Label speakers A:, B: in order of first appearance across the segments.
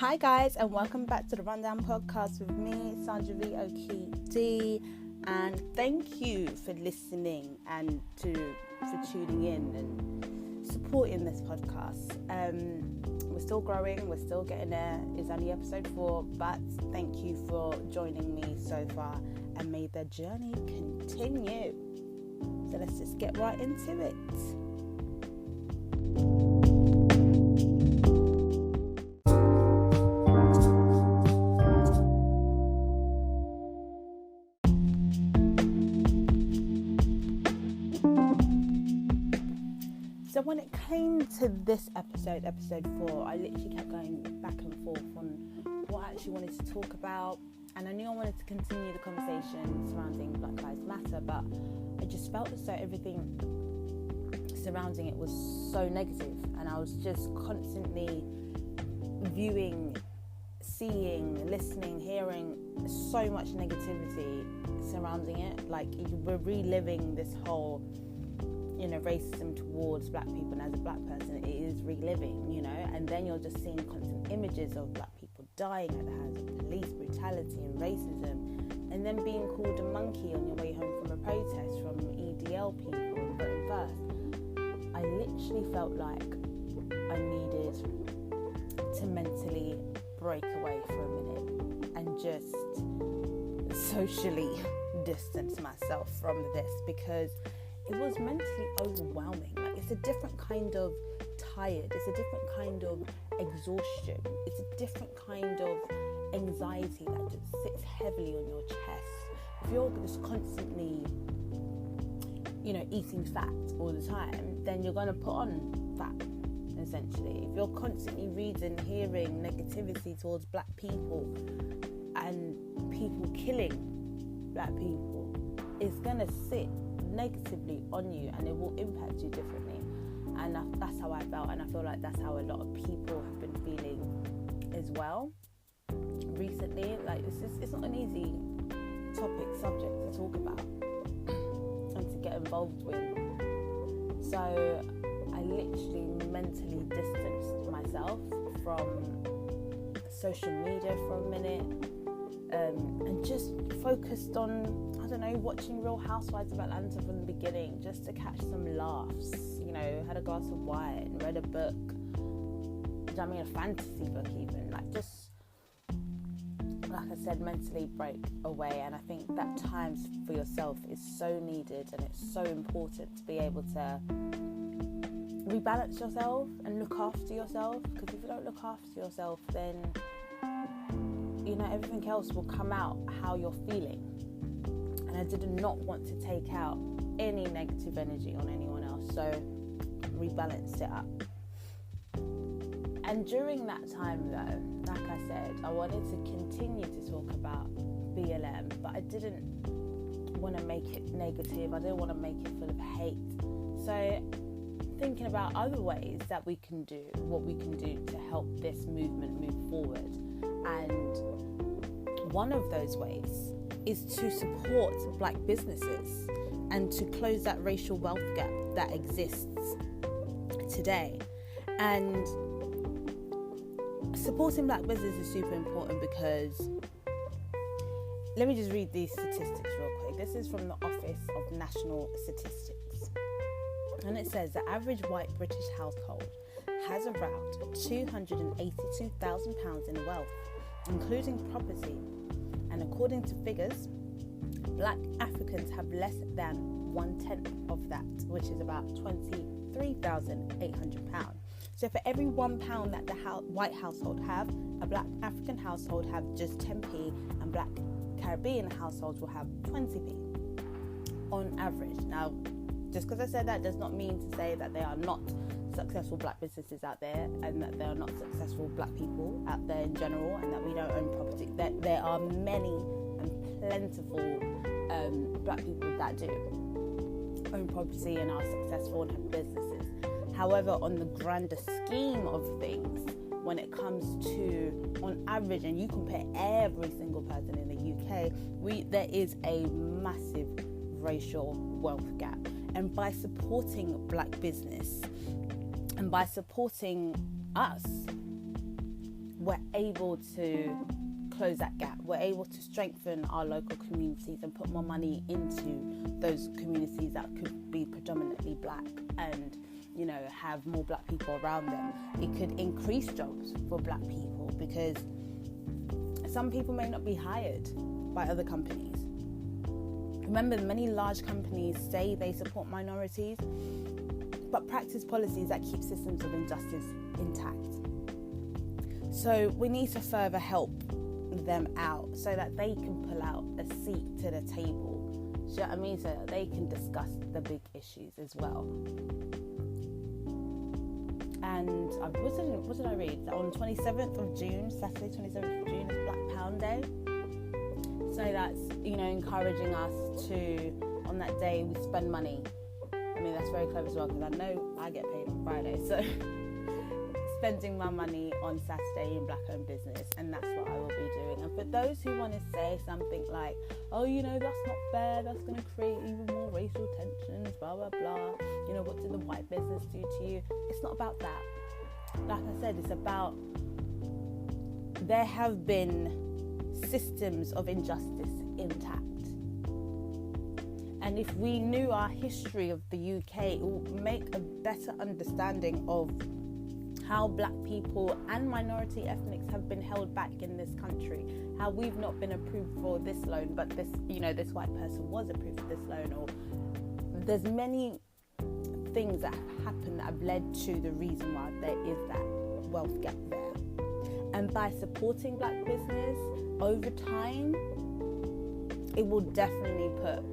A: Hi guys, and welcome back to the Rundown Podcast with me, Sandra V. Okd, and thank you for listening and for tuning in and supporting this podcast. We're still growing, we're still getting there. It's only episode 4, but thank you for joining me so far, and may the journey continue. So let's just get right into it. So when it came to this episode 4, I literally kept going back and forth on what I actually wanted to talk about, and I knew I wanted to continue the conversation surrounding Black Lives Matter, but I just felt as though everything surrounding it was so negative, and I was just constantly viewing, seeing, listening, hearing so much negativity surrounding it. Like, we're reliving this whole racism towards black people, and as a black person it is reliving, and then you're just seeing constant images of black people dying at the hands of police brutality and racism, and then being called a monkey on your way home from a protest from EDL people and Voting First. I literally felt like I needed to mentally break away for a minute and just socially distance myself from this, because it was mentally overwhelming. Like, it's a different kind of tired, it's a different kind of exhaustion, it's a different kind of anxiety that just sits heavily on your chest. If you're just constantly, eating fat all the time, then you're going to put on fat, essentially. If you're constantly reading, hearing negativity towards black people and people killing black people, it's going to sit negatively on you, and it will impact you differently. And that's how I felt, and I feel like that's how a lot of people have been feeling as well recently. Like, it's not an easy subject to talk about and to get involved with. So I literally mentally distanced myself from social media for a minute, and just focused on, watching Real Housewives of Atlanta from the beginning, just to catch some laughs. Had a glass of wine, read a book, a fantasy book even. Like I said, mentally break away. And I think that time for yourself is so needed, and it's so important to be able to rebalance yourself and look after yourself, because if you don't look after yourself, then everything else will come out how you're feeling. And I did not want to take out any negative energy on anyone else, so rebalanced it up. And during that time, though, like I said, I wanted to continue to talk about BLM, but I didn't want to make it negative. I didn't want to make it full of hate. So thinking about other ways that we can do, what we can do to help this movement move forward. And one of those ways is to support black businesses and to close that racial wealth gap that exists today. And supporting black business is super important, because let me just read these statistics real quick. This is from the Office of National Statistics, and it says the average white British household has around £282,000 in wealth, including property. And according to figures, black Africans have less than 1/10 of that, which is about £23,800. So for every £1 that the white household have, a black African household have just 10p, and black Caribbean households will have 20p on average. Now, just because I said that does not mean to say that there are not successful black businesses out there, and that there are not successful black people out there in general, and that we don't own property. There are many and plentiful black people that do own property and are successful and have businesses. However, on the grander scheme of things, when it comes to, on average, and you compare every single person in the UK, there is a massive racial wealth gap. And by supporting black business, and by supporting us, we're able to close that gap. We're able to strengthen our local communities and put more money into those communities that could be predominantly black and, you know, have more black people around them. It could increase jobs for black people because some people may not be hired by other companies. Remember, many large companies say they support minorities, but practice policies that keep systems of injustice intact. So we need to further help them out so that they can pull out a seat to the table. Do you know what I mean? So that they can discuss the big issues as well. And what did I read? On 27th of June, Saturday 27th of June is Black Pound Day. So that's, you know, encouraging us to, on that day, we spend money. I mean, that's very clever as well because I know I get paid on Friday. So spending my money on Saturday in black-owned business, and that's what I will be doing. And for those who want to say something like, oh, you know, that's not fair, that's going to create even more racial tensions, blah, blah, blah, you know, what did the white business do to you? It's not about that. Like I said, it's about there have been systems of injustice intact. And if we knew our history of the UK, it would make a better understanding of how black people and minority ethnics have been held back in this country, how we've not been approved for this loan, but this, you know, this white person was approved for this loan, or there's many things that have happened that have led to the reason why there is that wealth gap there. And by supporting black business over time, it will definitely put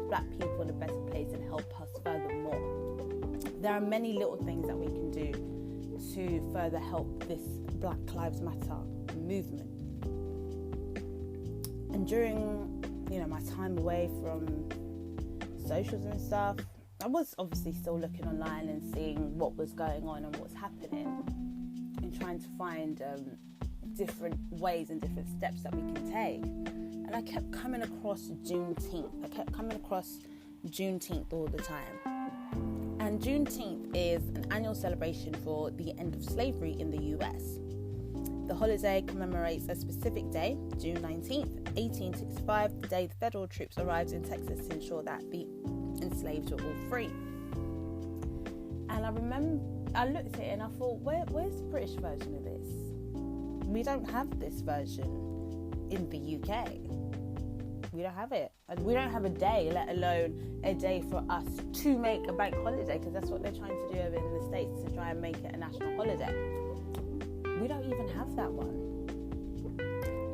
A: black people in a better place and help us furthermore. There are many little things that we can do to further help this Black Lives Matter movement. And during, you know, my time away from socials and stuff, I was obviously still looking online and seeing what was going on and what's happening, and trying to find different ways and different steps that we can take. And I kept coming across Juneteenth. All the time. And Juneteenth is an annual celebration for the end of slavery in the US. The holiday commemorates a specific day, June 19th, 1865, the day the federal troops arrived in Texas to ensure that the enslaved were all free. And I remember, I looked at it and I thought, where's the British version of this? We don't have this version in the UK. We don't have it. And we don't have a day, let alone a day for us to make a bank holiday, because that's what they're trying to do over in the States, to try and make it a national holiday. We don't even have that one.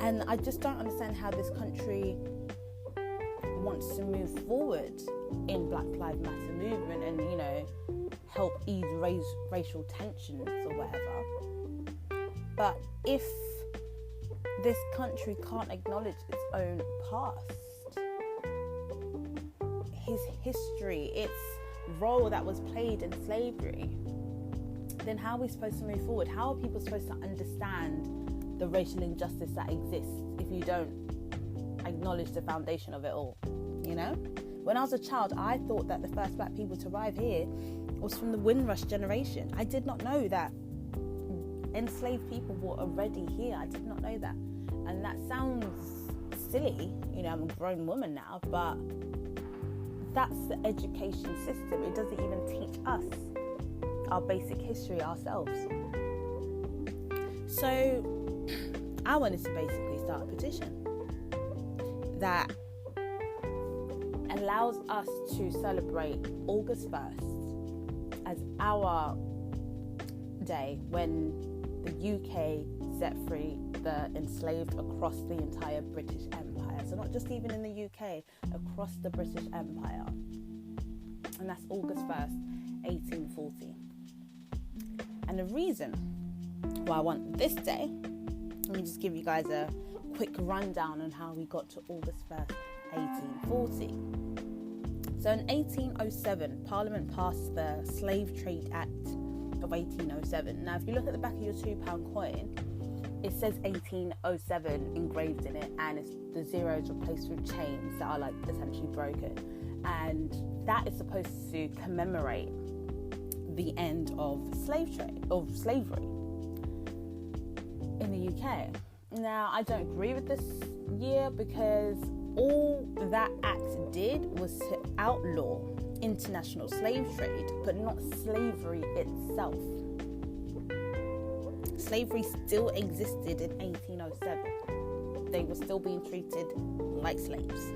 A: And I just don't understand how this country wants to move forward in Black Lives Matter movement and, you know, help ease racial tensions or whatever. But if this country can't acknowledge its own past, his history, its role that was played in slavery, then how are we supposed to move forward? How are people supposed to understand the racial injustice that exists if you don't acknowledge the foundation of it all? You know? When I was a child, I thought that the first black people to arrive here was from the Windrush generation. I did not know that enslaved people were already here. I did not know that. And that sounds silly. You know, I'm a grown woman now, but that's the education system. It doesn't even teach us our basic history ourselves. So I wanted to basically start a petition that allows us to celebrate August 1st as our day when the UK set free the enslaved across the entire British Empire. So not just even in the UK, across the British Empire. And that's August 1st, 1840. And the reason why I want this day, let me just give you guys a quick rundown on how we got to August 1st, 1840. So in 1807, Parliament passed the Slave Trade Act of 1807. Now, if you look at the back of your £2 coin, it says 1807 engraved in it, and the zeros replaced with chains that are like essentially broken. And that is supposed to commemorate the end of slavery in the the UK. Now, I don't agree with this year because all that act did was to outlaw international slave trade, but not slavery itself. Slavery still existed in 1807. They were still being treated like slaves.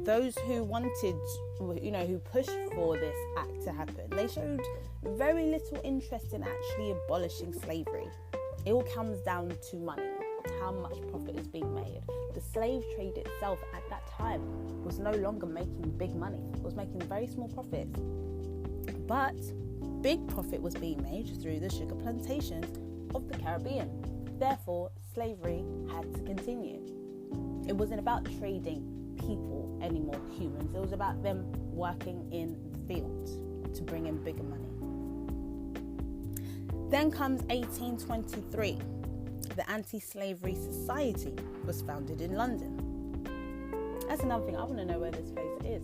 A: Those who wanted, who pushed for this act to happen, they showed very little interest in actually abolishing slavery. It all comes down to money, how much profit is being made. The slave trade itself at that time was no longer making big money. It was making very small profits. But big profit was being made through the sugar plantations of the Caribbean. Therefore, slavery had to continue. It wasn't about trading people anymore, humans. It was about them working in the fields to bring in bigger money. Then comes 1823. The Anti-Slavery Society was founded in London. That's another thing. I want to know where this place is.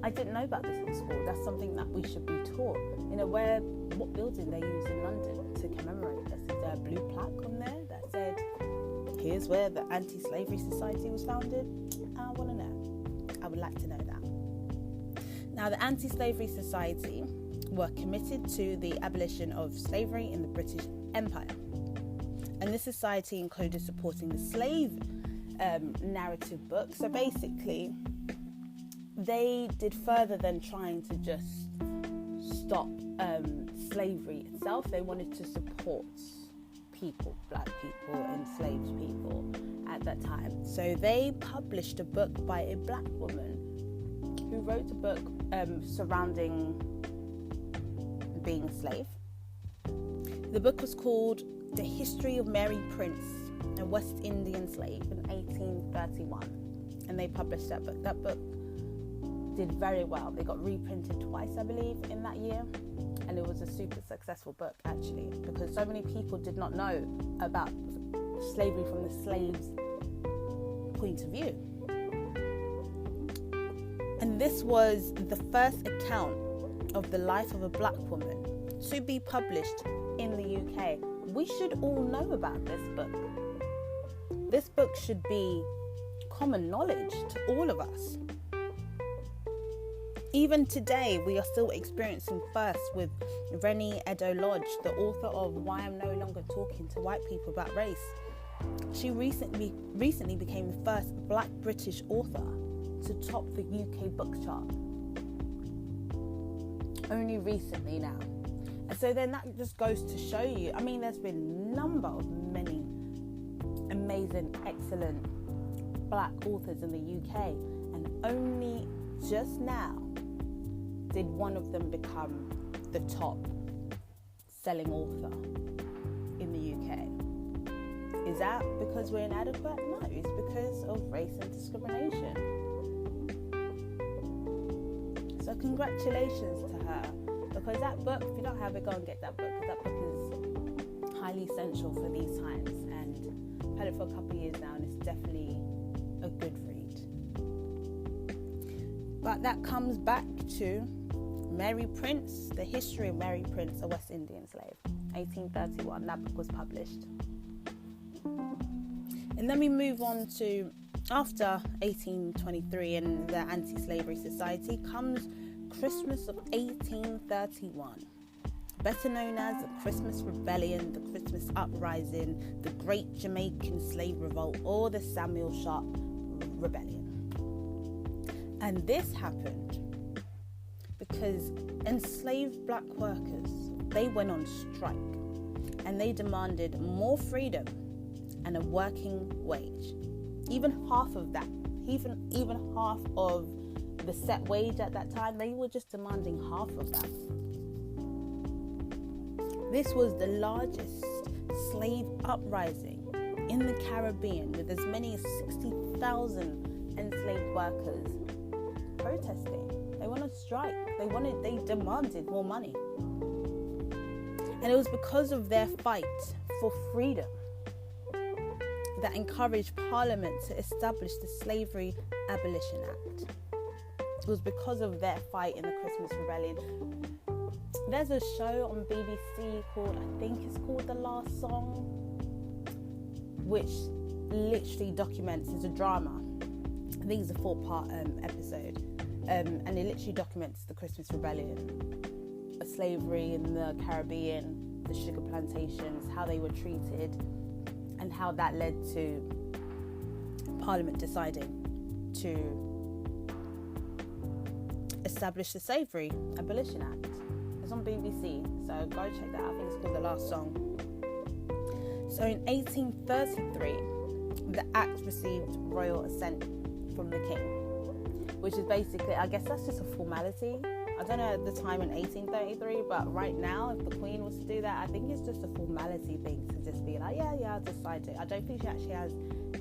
A: I didn't know about this in school. That's something that we should be taught. What building they use in London to commemorate this. Is there a blue plaque on there that said, here's where the Anti-Slavery Society was founded? I want to know. I would like to know that. Now, the Anti-Slavery Society were committed to the abolition of slavery in the British Empire. And this society included supporting the slave narrative book. So basically, they did further than trying to just stop slavery itself. They wanted to support people, black people, enslaved people at that time. So they published a book by a black woman who wrote a book surrounding being a slave. The book was called The History of Mary Prince, a West Indian Slave, in 1831. And they published that book. That book did very well. They got reprinted twice, I believe, in that year. And it was a super successful book, actually, because so many people did not know about slavery from the slave's point of view. And this was the first account of the life of a black woman to be published in the UK. We should all know about this book. This book should be common knowledge to all of us. Even today, we are still experiencing first with Rennie Edo-Lodge, the author of Why I'm No Longer Talking to White People About Race. She recently became the first black British author to top the UK book chart. Only recently now. And so then that just goes to show you, there's been a number of many amazing, excellent black authors in the UK, and only just now did one of them become the top selling author in the UK. Is that because we're inadequate? No, it's because of race and discrimination. So congratulations to her, because that book, if you don't have it, go and get that book, because that book is highly essential for these times, and I've had it for a couple of years now, and it's definitely a good read. But that comes back to Mary Prince, The History of Mary Prince, a West Indian Slave, 1831. That book was published. And then we move on to, after 1823 and the Anti-Slavery Society, comes Christmas of 1831, better known as the Christmas Rebellion, the Christmas Uprising, the Great Jamaican Slave Revolt, or the Samuel Sharp Rebellion. And this happened because enslaved black workers, they went on strike and they demanded more freedom and a working wage. Even half of that, even half of the set wage at that time, they were just demanding half of that. This was the largest slave uprising in the Caribbean, with as many as 60,000 enslaved workers protesting. They went on strike. They demanded more money. And it was because of their fight for freedom that encouraged Parliament to establish the Slavery Abolition Act. It was because of their fight in the Christmas Rebellion. There's a show on BBC called, I think it's called The Last Song. which literally documents, it's a drama. I think it's a 4-part episode, and it literally documents the Christmas Rebellion, slavery in the Caribbean, the sugar plantations, how they were treated, and how that led to Parliament deciding to establish the Slavery Abolition Act. It's on BBC, so go check that out. I think it's called The Last Song. So in 1833, the act received royal assent from the king, which is basically, I guess that's just a formality. I don't know at the time in 1833, but right now, if the Queen was to do that, I think it's just a formality thing to just be like, yeah, I'll decide it. I don't think she actually has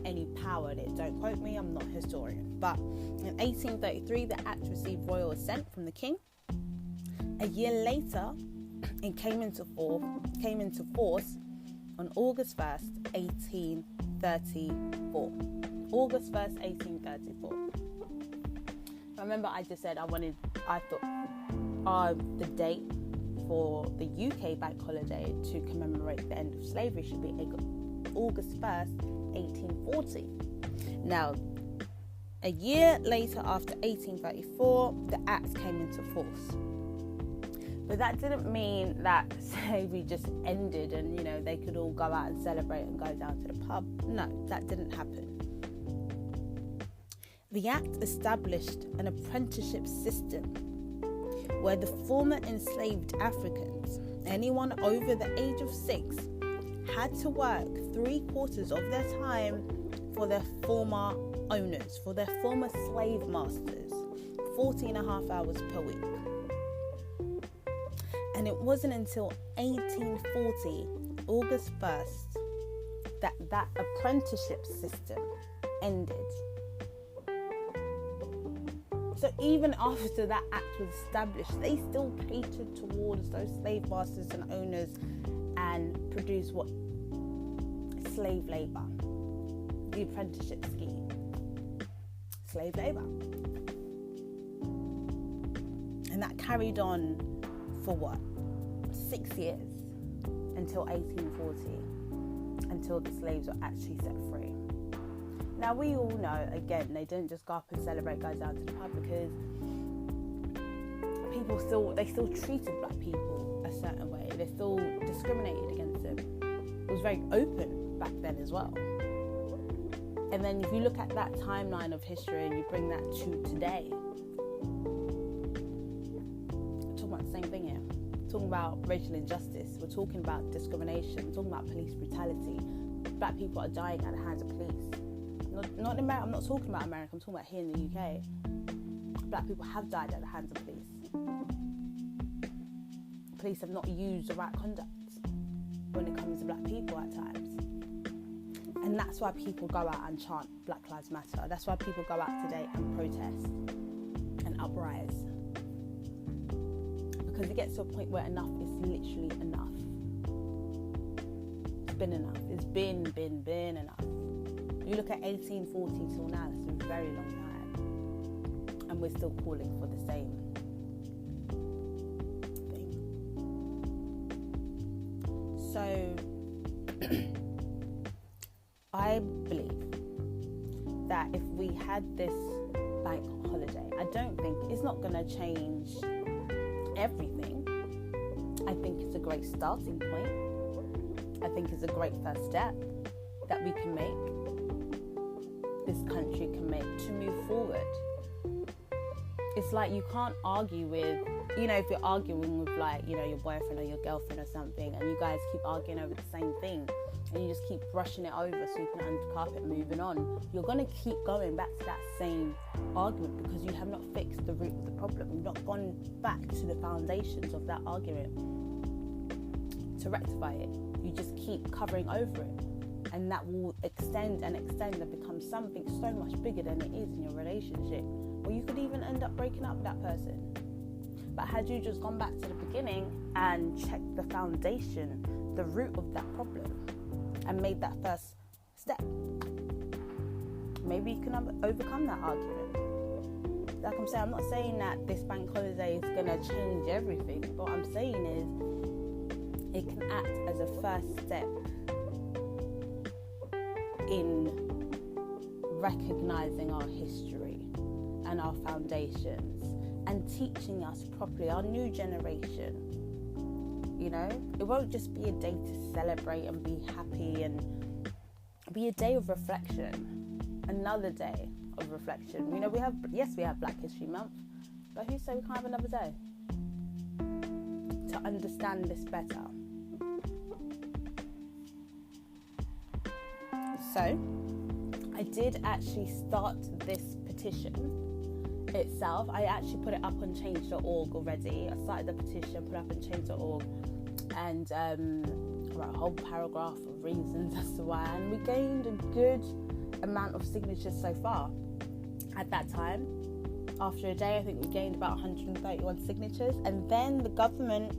A: any power in it. Don't quote me, I'm not a historian. But in 1833, the act received royal assent from the king. A year later, it came into force on August 1st, 1834. August 1st, 1834. Remember, I just said I thought the date for the UK bank holiday to commemorate the end of slavery should be August 1st, 1840. Now, a year later, after 1834, the Act came into force. But that didn't mean that slavery just ended and, they could all go out and celebrate and go down to the pub. No, that didn't happen. The Act established an apprenticeship system where the former enslaved Africans, anyone over the age of 6, had to work 3/4 of their time for their former owners, for their former slave masters, 40.5 hours per week. And it wasn't until 1840, August 1st, that apprenticeship system ended. So even after that act was established, they still catered towards those slave masters and owners and produced what? Slave labour. The apprenticeship scheme. Slave labour. And that carried on for what? 6 years, until 1840, until the slaves were actually set free. Now we all know, again, they didn't just go up and celebrate, go down to the pub, because they still treated black people a certain way. They still discriminated against them. It was very open back then as well. And then if you look at that timeline of history and you bring that to today, we're talking about the same thing here. We're talking about racial injustice. We're talking about discrimination. We're talking about police brutality. Black people are dying at the hands of police. Not in America. I'm not talking about America. I'm talking about here in the UK. Black people have died at the hands of police. Police have not used the right conduct when it comes to black people at times. And that's why people go out and chant Black Lives Matter. That's why people go out today and protest and uprise. Because it gets to a point where enough is literally enough. It's been enough. It's been enough. You look at 1840 till now, it's been a very long time. And we're still calling for the same thing. So, I believe that if we had this bank holiday, I don't think it's not going to change everything. I think it's a great starting point. I think it's a great first step that we can make. This country can make to move forward. It's like you can't argue with, if you're arguing with your boyfriend or your girlfriend or something, and you guys keep arguing over the same thing, and you just keep brushing it over, sweeping it under the carpet, moving on, you're going to keep going back to that same argument because you have not fixed the root of the problem. You've not gone back to the foundations of that argument to rectify it. You just keep covering over it. And that will extend and become something so much bigger than it is in your relationship. Or you could even end up breaking up with that person. But had you just gone back to the beginning and checked the foundation, the root of that problem, and made that first step, maybe you can overcome that argument. Like I'm saying, I'm not saying that this bank holiday is going to change everything. But what I'm saying is it can act as a first step in recognizing our history and our foundations and teaching us properly, our new generation. You know, it won't just be a day to celebrate and be happy, and be a day of reflection, another day of reflection. You know, we have Black History Month, but who said we can't have another day to understand this better? So I did actually start this petition itself. I actually put it up on change.org already. I started the petition, put it up on change.org, and wrote a whole paragraph of reasons as to why, and we gained a good amount of signatures so far. At that time, after a day, I think we gained about 131 signatures, and then the government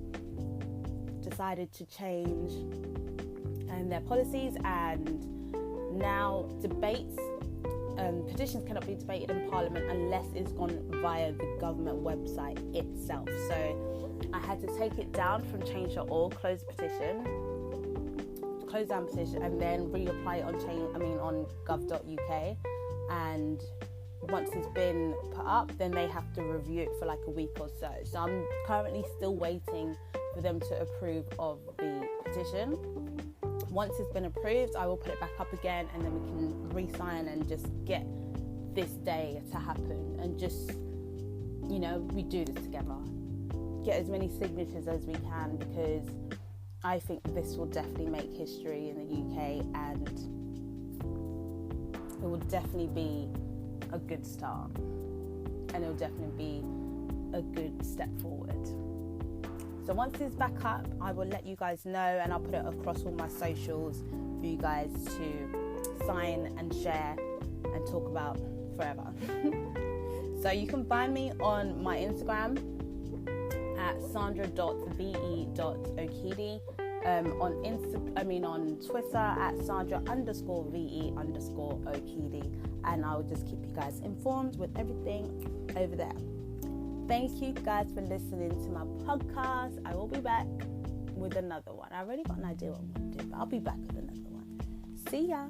A: decided to change their policies, and now petitions cannot be debated in Parliament unless it's gone via the government website itself. So I had to take it down from change.org, close down petition, and then reapply it on gov.uk. And once it's been put up, then they have to review it for like a week or so. So I'm currently still waiting for them to approve of the petition. Once it's been approved, I will put it back up again, and then we can re-sign and just get this day to happen, and just, you know, we do this together. Get as many signatures as we can, because I think this will definitely make history in the UK, and it will definitely be a good start, and it will definitely be a good step forward. So once it's back up, I will let you guys know, and I'll put it across all my socials for you guys to sign and share and talk about forever. So you can find me on my Instagram at sandra.ve.okidi, on Twitter at Sandra_VE_Okidi, and I will just keep you guys informed with everything over there. Thank you guys for listening to my podcast. I will be back with another one. I already got an idea what I'm going to do, but I'll be back with another one. See ya.